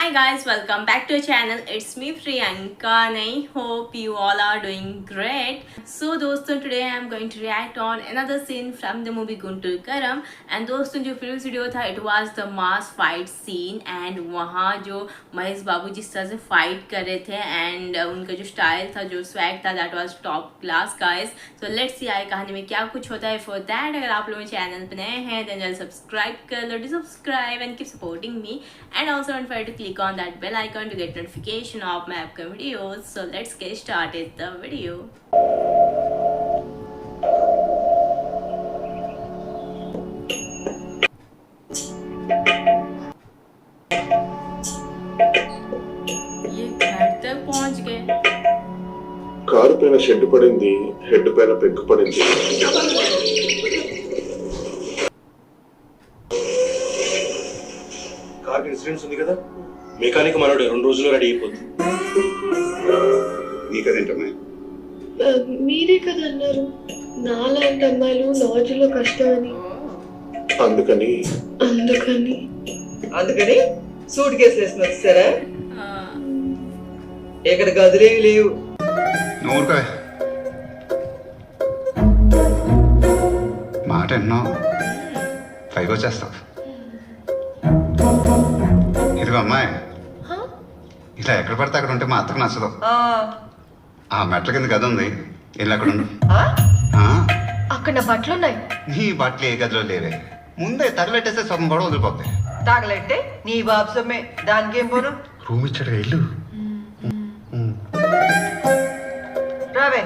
Hi guys, welcome back to our channel. It's me Priyanka and I hope you all are doing great. So दोस्तों today I am going to react on another scene from the movie Guntur Karam and दोस्तों जो previous video था it was the mass fight scene and वहाँ जो महेश बाबू जिस तरह से fight कर रहे थे and उनका जो style था जो swag था that was top class guys. So let's see आगे कहानी में क्या कुछ होता है. For that अगर आप लोग चैनल पर नए हैं then जल्द subscribe कर लो, subscribe and keep supporting me and also don't forget to click on that bell icon to get notification of my upcoming videos. So let's get started the video. ये घर तक पहुंच गए. కారు పైన shed పడింది, head పైన peg పడింది. Car insurance ఉంది కదా, మెకానిక్ మనోడు 2 రోజుల్లో రెడీ అయిపోతుంది. నీకదేంటమ్మా? మీరే కదా అన్నారు నాలాంటి అమ్మాయిలు లాడ్జ్లో కష్టం అని. అందుకని అందుకని సూట్ కేసులు వేసుకుని వచ్చారా? ఇక్కడ గదులేవి లేవు. నూరుకో మాట ఎన్నో పైకి వచ్చేస్తావు. ఇదిగో అమ్మాయి, ఇలా ఎక్కడ పడితే అక్కడ ఉంటే మా అత్తకు నచ్చదు. ఆ మెట్ల కింద గది ఉంది, వెళ్ళి అక్కడ ఉండు. అక్కడ నా బట్టలు ఉన్నాయి. నీ బట్టలు ఏ గదిలో లేవే, ముందే తగలెట్టేస్తే సగం కూడా వదిలిపోతాయి. తాగలంటే నీ బాబు సొమ్మే, దానికేం పోను. రూమ్ ఇచ్చాడు ఇల్లు. రావే.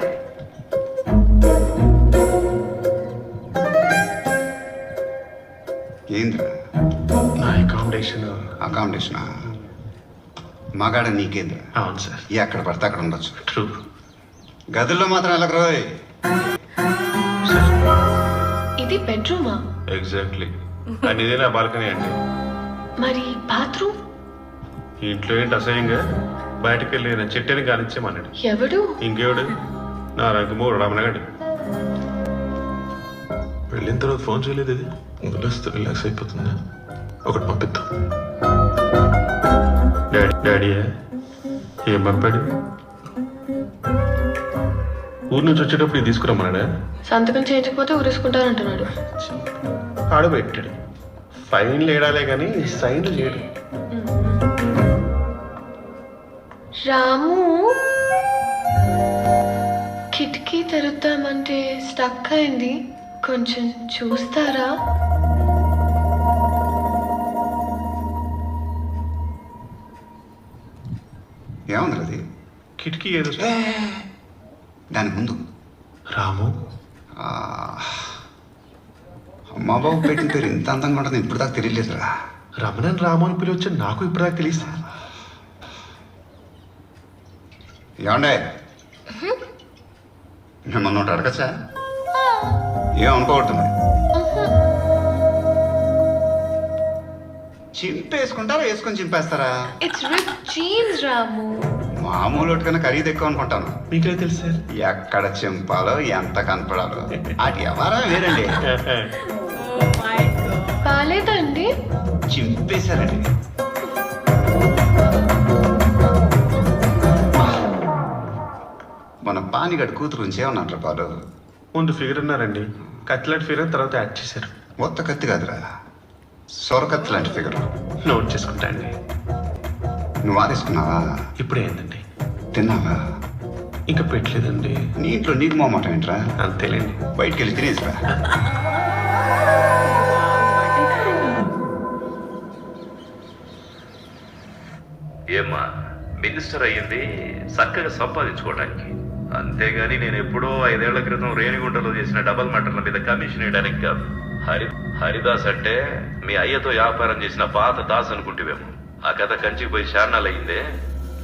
ఏంద్రా నా అకామిడేషనా? మగాడ నీకేంద్రా? అవును సార్. ఎక్కడ పడితే అక్కడ ఉండొచ్చు. ట్రూ. గదుల్లో మాత్రం ఎలా రోయ్. ఇది బెడ్రూమా? ఎగ్జాక్ట్లీ. అండ్ ఇదే నా బాల్కనీ అండి. మరి బాత్రూమ్? ఇంట్లో ఏంటి అసహ్యంగా? బయటకు వెళ్ళి నా చెట్టుని కానిచ్చేమన్నాడు. ఎవడు? ఇంకేవాడు? నా రంగమూడు రమణగాడు. వెళ్ళిన తర్వాత ఫోన్ చేయలేదు. ఇది వదిలేస్తే రిలాక్స్ అయిపోతుంది. ఒకటి పంపిద్దాం. డాడీయా ఏం పంపాడు? ఊరు నుంచి వచ్చేటప్పుడు ఇది తీసుకురమ్మన్నాడా? సంతకం చేయించకపోతే ఊరేసుకుంటారంటున్నాడు. ఆడబెట్టాడు. ఫైన్లు వేయడాలే కానీ సైన్లు చేయడు. రాము, కిటికీ తెరుద్దామంటే స్టక్ అయింది, కొంచెం చూస్తారా? ఏముంది అది? కిటికీ ఏదో దాని ముందు రాము. అమ్మా బాబు పెట్టిన పేరు ఇంత అందంగా ఉంటుంది ఇప్పుడు దాకా తెలియలేదురా. రమణన్ రాము అని పిలిచి నాకు ఇప్పటిదాకా తెలియదు. ఏమండే మిమ్మల్ని ఒకటి అడగచ్చా? ఏమనుకోవద్దు మరి. చింపేసుకుంటారా వేసుకొని చింపేస్తారా? ఇట్స్ రిప్ జీన్స్ రాము. మామూలు కన్నా ఖరీదు ఎక్కువ అనుకుంటాను. మీకే తెలుసు సార్. ఎక్కడ చింపాలో ఎంత కనపడాలో అది ఎవరా వేరండి. Oh my god. బాలేదండి? చింపేశారండి. మన పానిగడ్ కూతురు నుంచి ఏమన్నారా పాలు? ముందు ఫిగర్ అన్నారండి, కత్తిలాంటి ఫిగర్ తర్వాత యాడ్ చేశారు. మొత్త కత్తి కాదురా, సొరకత్తి లాంటి ఫిగర్. నోట్ చేసుకుంటా అండి. నువ్వు ఆదేసుకున్నావా? ఇప్పుడే ఏంటండి? తిన్నావా? ఇంకా పెట్టలేదండి. నీ ఇంట్లో నీకు మొహమాట ఏంట్రా? అంతేలేండి. బయటికి వెళ్ళి తినేసిరా. ఏమ్మా, మినిస్టర్ అయ్యింది చక్కగా సంపాదించుకోవడానికి, అంతేగాని నేను ఎప్పుడో 5 ఏళ్ల క్రితం రేణిగుంటలో చేసిన డబల్ మటర్ల మీద కమిషన్ వేయడానికి కాదు. హరిదాస్ అంటే మీ అయ్యతో వ్యాపారం చేసిన పాత దాస్ అనుకుంటేవేమో. ఆ కథ కంచికి పోయి చార్నాలు అయిందే.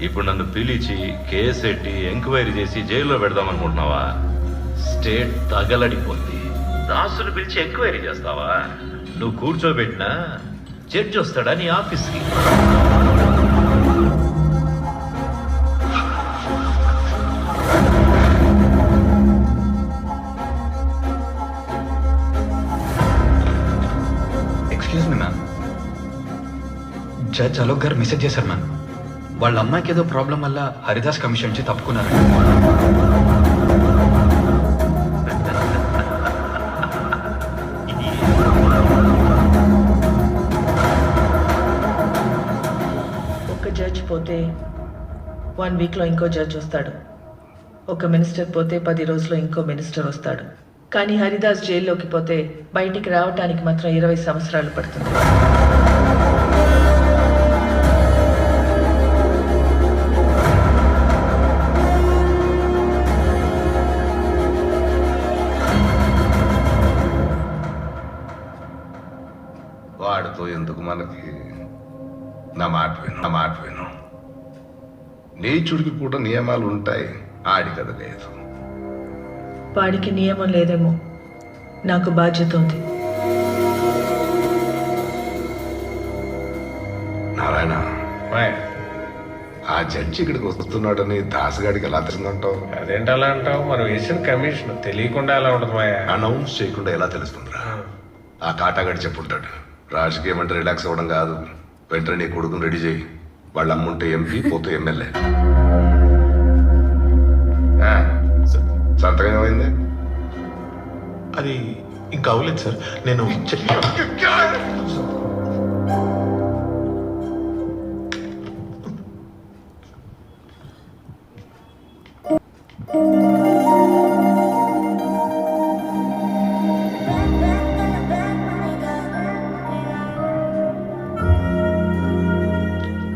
ఇప్పుడు నన్ను పిలిచి కేసెట్టి ఎంక్వైరీ చేసి జైల్లో పెడదామనుకుంటున్నావా? స్టేట్ తగలడిపోయింది. దాసును పిలిచి ఎంక్వైరీ చేస్తావా? నువ్వు కూర్చోబెట్టినా జడ్జి వస్తాడా నీ ఆఫీస్కి? జడ్జ్ అలోక్ గారు మెసేజ్ చేశారు మ్యామ్. వాళ్ళ అమ్మాయికి ఏదో ప్రాబ్లం వల్ల హరిదాస్ కమిషన్ నుంచి తప్పుకున్నారు. ఒక జడ్జ్ పోతే 1 వీక్లో ఇంకో జడ్జ్ వస్తాడు. ఒక మినిస్టర్ పోతే 10 రోజుల్లో ఇంకో మినిస్టర్ వస్తాడు. కానీ హరిదాస్ జైల్లోకి పోతే బయటికి రావటానికి మాత్రం 20 సంవత్సరాలు పడుతుంది. వాడితో ఎందుకు మనకి? నా మాట విను. నీచుడికి కూడా నియమాలు ఉంటాయి, ఆడి కథ లేదు. వాడికి నియమం లేదేమో, నాకు బాధ్యత ఉంది. నారాయణ, ఆ జడ్జి ఇక్కడికి వస్తున్నాడని దాసగాడికి ఎలా తెలిసిందంటావు? అదేంటి అలా అంటావు? మనం వేసిన కమిషన్ తెలియకుండా ఎలా ఉంటుంది మాయా? అనౌన్స్ చేయకుండా ఎలా తెలుస్తుందిరా? ఆ కాటాగాడి చెప్పుంటాడు. రాజకీయం అంటే రిలాక్స్ అవ్వడం కాదు, వెంటనే నీ కొడుకుని రెడీ చేయి. వాళ్ళ అమ్ముంటే ఎంపీ, పోతే ఎమ్మెల్యే. సంతకం ఏమైంది? అది ఇంకా అవ్వలేదు సార్. నేను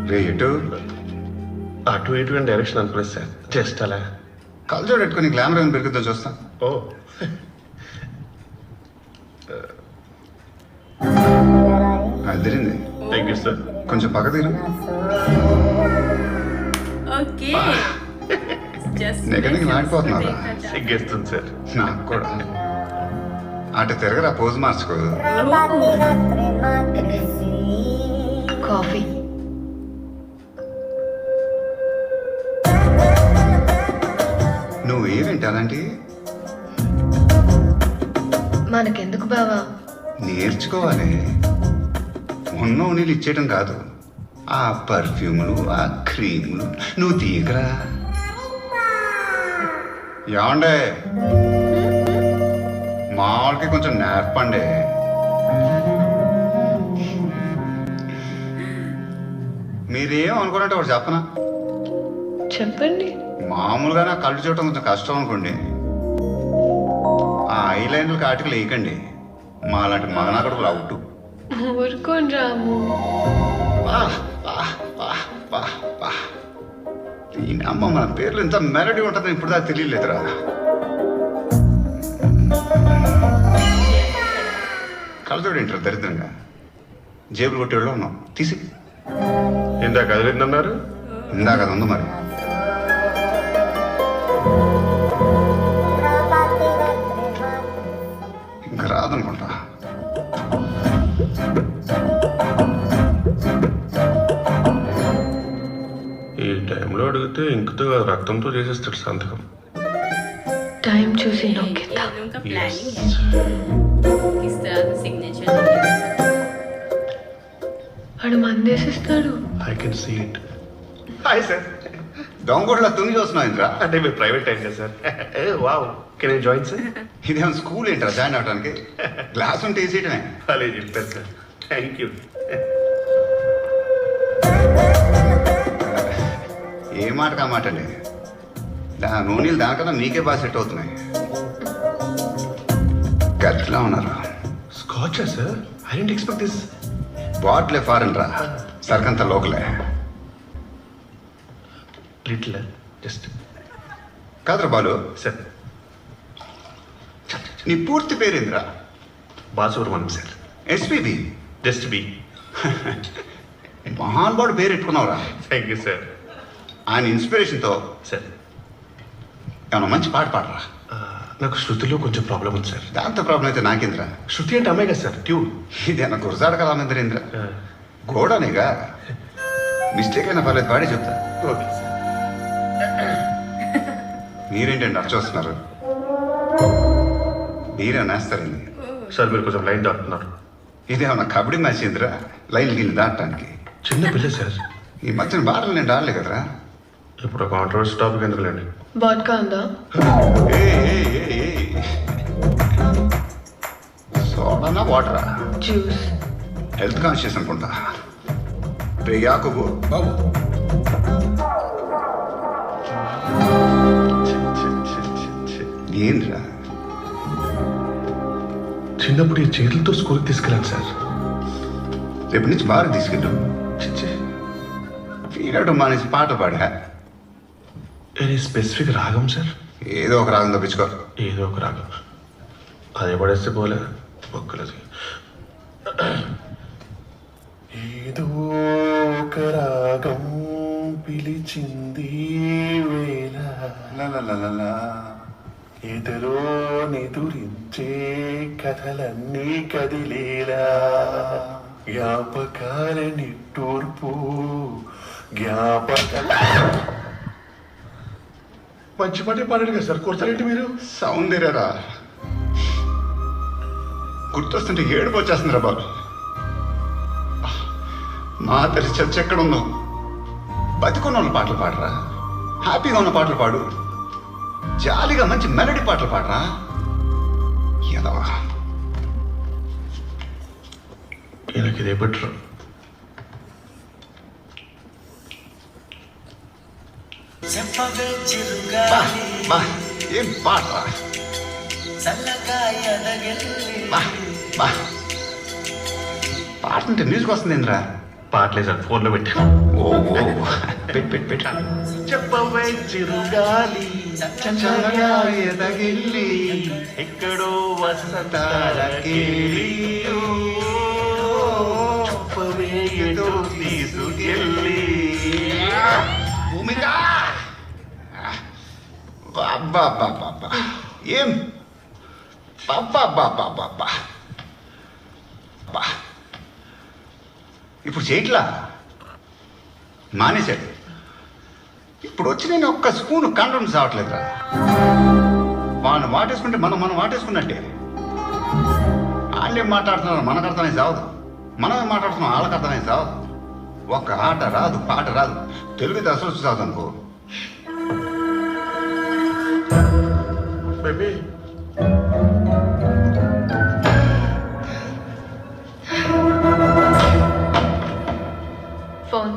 రే ఎటు అటు ఇటు డైరెక్షన్ అనుకోలేదు సార్, జస్ట్ అలా. కళ్ళజోడు పెట్టుకుని గ్లామర్ ఏమైనా పెరుగుతుందో చూస్తా. ఓ అదిరింది. Thank you sir. కొంచెం పక్క తీరు. ఓకే జస్ట్ నెగనికి మాడిపోతున్నారా? సిగ్గేస్తుంది సార్. నాకు కూడా. అటు తిరగరా, పోజు మార్చుకో. కాఫీ. నువ్వు ఏమేంటి అలాంటి? మనకెందుకు బావా? నేర్చుకోవాలి. ఉన్న నీళ్ళు ఇచ్చేయడం కాదు, ఆ పర్ఫ్యూములు, ఆ క్రీములు నువ్వు తీయకరా. ఏమండే, మామూలుకి కొంచెం నేర్పండి. మీరేం అనుకున్నట్టు ఒకటి చెప్పనా? చెప్పండి. మామూలుగా నా కళ్ళు చూడటం కొంచెం కష్టం అనుకోండి. ఆ ఐలైన్లు కాటికలు వేయకండి, మా లాంటి మగనాకడుకులు అవుట్. ఊరుకోండి రాము. అమ్మ, మన పేర్లు ఇంత మెరడీ ఉంటుందని ఇప్పుడు దాకా తెలియలేదురా. కళ్ళజోడు ఏంటారు దరిద్రంగా? జేబులు కొట్టేళ్ళు ఉన్నాం, తీసి. ఇందాక అదిరిందన్నారు. ఇందాక అది ఉంది మరి. ఇంకా రాదనుకుంటా. ఈ టైంలో అడిగితే ఇంకతో రక్తంతో చేసేస్తాడు సంతకం. టైం చూసి నొక్కిద్దా. ये उनका प्लानिंग है किस तरह से सिग्नेचर వాడు మందేసిస్తాడు. I can see it. Hi sir. దొంగోట్లా తుంగి చూస్తున్నావు ఇంద్రా. అంటే మీరు ప్రైవేట్ టైం కదా sir. Wow, can I join sir? ఇదేమో స్కూల్ ఏంట్రా జాయిన్ అవడానికి? క్లాస్ ఉంటే వేసేయటమే. అలాగే చెప్పారు సార్, థ్యాంక్ యూ. ఏ మాటకు ఆ మాట అండి. నూనెలు దానికన్నా మీకే బాగా సెట్ అవుతున్నాయి. గట్లా ఉన్నారు. స్కాచా sir? I didn't expect this. బాట్లే ఫారెన్ రా, సరికంత లోకలే. Little just. కాదురా బాలు, సార్ నీ పూర్తి పేరేంద్రా? Balasubrahmanyam sir. SPB. Just B. మహానుభావుడు పేరు పెట్టుకున్నావురా. Thank you sir. ఆయన ఇన్స్పిరేషన్తో సార్ ఏమన్నా మంచి పాట పాడరా. నాకు శృతిలో కొంచెం ప్రాబ్లం ఉంది సార్. దాంతో ప్రాబ్లం అయితే నాకేంద్రా? శృతి అంటే అమ్మాయి కదా సార్, ట్యూన్. ఇదేనా గురజాడ కలామేంద్రేంద్ర? గోడనేగా. మిస్టేక్ అయినా పర్లేదు, పాడే చెప్తా. Okay sir. మీరేంటండి అర్థం చూస్తున్నారు? మీరే నేస్తారండి. సార్ మీరు కొంచెం లైన్ దాటుతున్నారు. ఇదేమన్నా కబడ్డీ మ్యాచ్ ఏంద్రా లైన్ గిల్లి దాటడానికి? చిన్న పిల్ల సార్. ఈ మధ్యన బాటలు నేను రాలే కదరా. ఇప్పుడు కాంట్రవర్సీ టాపిక్ ఎందుకులేండి. వాడ్కా ఉందా? సోడానా వాటరా? జ్యూస్. హెల్త్ కాన్షియస్ అనుకుంటా. రే యాకబు బాబు, ఏంద్రా చిన్నప్పుడు ఈ చేతులతో స్కూల్కి తీసుకెళ్ళాను సార్. రేపు నుంచి బాగా తీసుకెళ్ళు. ఫీల్ మానేసి పాట పాడా. ఎనీ స్పెసిఫిక్ రాగం సార్? ఏదో ఒక రాగం తప్పించుకో. ఏదో ఒక రాగం. అదే పడేస్తే పోలే ఒక్కలది. ఏదో ఒక రాగం పిలిచింది వేళ ఎదలో నిదురించే కథలన్నీ కదిలేలా జ్ఞాపకాల నిట్టూర్పు మంచి పాటే పాడాడు కదా సార్. కూర్చోలేంటి మీరు? సౌందర్యరా గుర్తొస్తుంటే ఏడుపు వచ్చేస్తుందిరా బాబు. మా తల్లి చర్చ ఎక్కడుందో. బతికున్న వాళ్ళ పాటలు పాడరా, హ్యాపీగా ఉన్న పాటలు పాడు, జాలీగా మంచి మెలడీ పాటలు పాడరా. ఎదవా ఈయనకి ఇదే బెటర్. బా ఏం పాటరా. బా బా పాటంటే మ్యూజిక్ వస్తుంది ఏంద్రా. పాటలే సార్, ఫోన్లో పెట్టాను. ఓ పెట్టు చెప్పవే చిరుగాలి ఎదగిల్లి ఎక్కడో వసంతాలకేలి చెప్పవే ఎటో తీసుకెళ్ళి. భూమిక బాబా ఏం బాబా ఇప్పుడు చేయట్లా మానేశాడు. ఇప్పుడు వచ్చి నేను ఒక్క స్పూన్ కంట్రోల్ సావట్లేదురా. వాళ్ళని వాటేసుకుంటే మనం వాటేసుకున్నట్టే. వాళ్ళేం మాట్లాడుతున్నారు మనకు అర్థమై సావదు, మనమేం మాట్లాడుతున్నాం వాళ్ళకి అర్థమై సావదు. ఒక్క ఆట రాదు, పాట రాదు, తెలుగు అసలు సావదు అనుకో. Baby phone.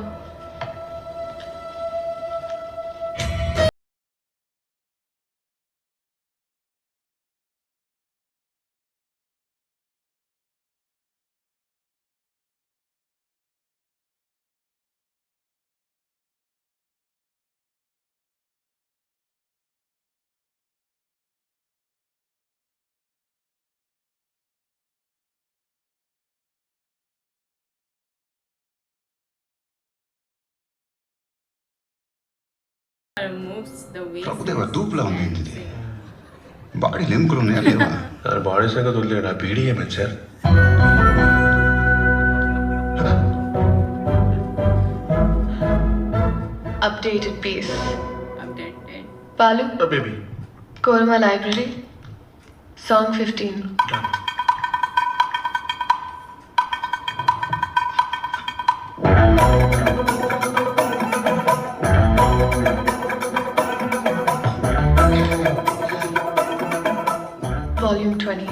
Moves the way. Prabhudeva దూపులా ఉంది ఏంటిది? బాడీ లెంకులు ఉన్నాయా లేవా? సార్ బాడీ సంగతి వదిలేడు. ఆ బీడీ ఏమైంది sir? Updated piece. Updated. Balu, baby Korma Library. Song 15. Volume 20.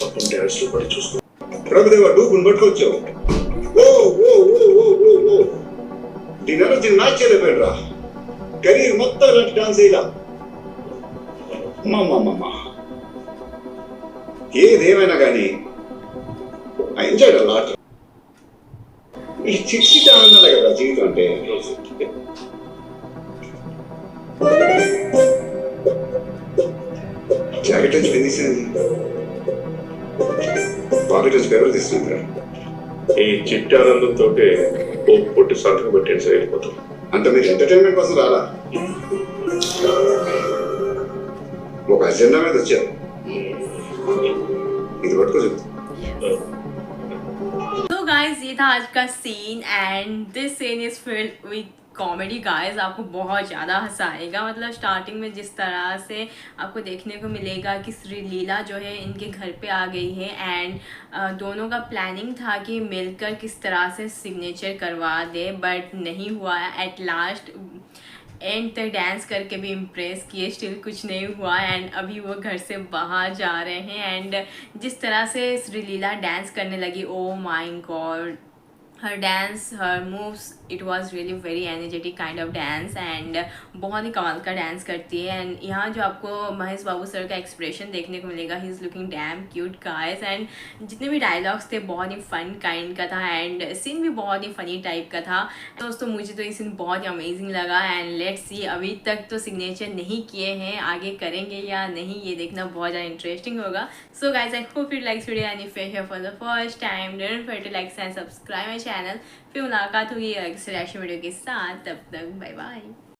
పాపం డాన్స్ లో పడి చూసుకో. ప్రభుదేవ డూపుని పట్టుకొచ్చావు. ఓ ఓ ఓ ఓ ఓ ఓ దీని ఎనర్జీ మ్యాచ్ చేయలేకపోయాడురా. కెరీర్ మొత్తం ఇలాంటి డాన్స్ వేయాల. ఏదేమైనా కానీ ఐ ఎంజాయ్డ్ అ లాట్. ఈ చిట్టి ఆనందాలే కదా జీవితం అంటే. జాకెట్ వచ్చి తీసింది, పాకెట్ వచ్చి పేపర్ తీసుకుంటారు. ఈ చిట్టి ఆనందంతో పొట్టి సంతకం పెట్టేసి సార్ వెళ్ళిపోతాం. అంటే మీరు ఎంటర్టైన్మెంట్ కోసం రాలా, ఒక అజెండా మీద వచ్చారు. ఇది పట్టుకో చెప్తా. तो गाइज ये था आज का scene and this scene is filled with comedy guys. आपको बहुत ज़्यादा हंसाएगा. मतलब स्टार्टिंग में जिस तरह से आपको देखने को मिलेगा कि श्रीलीला जो है इनके घर पे आ गई है एंड दोनों का प्लानिंग था कि मिलकर किस तरह से सिग्नेचर करवा दे, बट नहीं हुआ. एट लास्ट एंड तक डांस करके भी इम्प्रेस किए, स्टिल कुछ नहीं हुआ एंड अभी वो घर से बाहर जा रहे हैं. एंड जिस तरह से श्रीलीला डांस करने लगी, oh my God, her dance, her moves, it was really very energetic kind of dance and बहुत ही कमाल का डांस करती है. एंड यहाँ जो आपको महेश बाबू सर का एक्सप्रेशन देखने को मिलेगा, he is looking dam cute guys. And जितने भी डायलॉग्स थे बहुत ही फन काइंड का था एंड सीन भी बहुत ही फनी टाइप का था. दोस्तों मुझे तो ये सीन बहुत ही अमेजिंग लगा एंड लेट्स सी. अभी तक तो सिग्नेचर नहीं किए हैं, आगे करेंगे या नहीं ये देखना बहुत ज़्यादा इंटरेस्टिंग होगा. So guys I hope you like video and if you here for the first time don't forget to like and subscribe my channel. फिर मुलाकात होगी अगले रिएक्शन वीडियो के साथ. तब तक बाय बाय.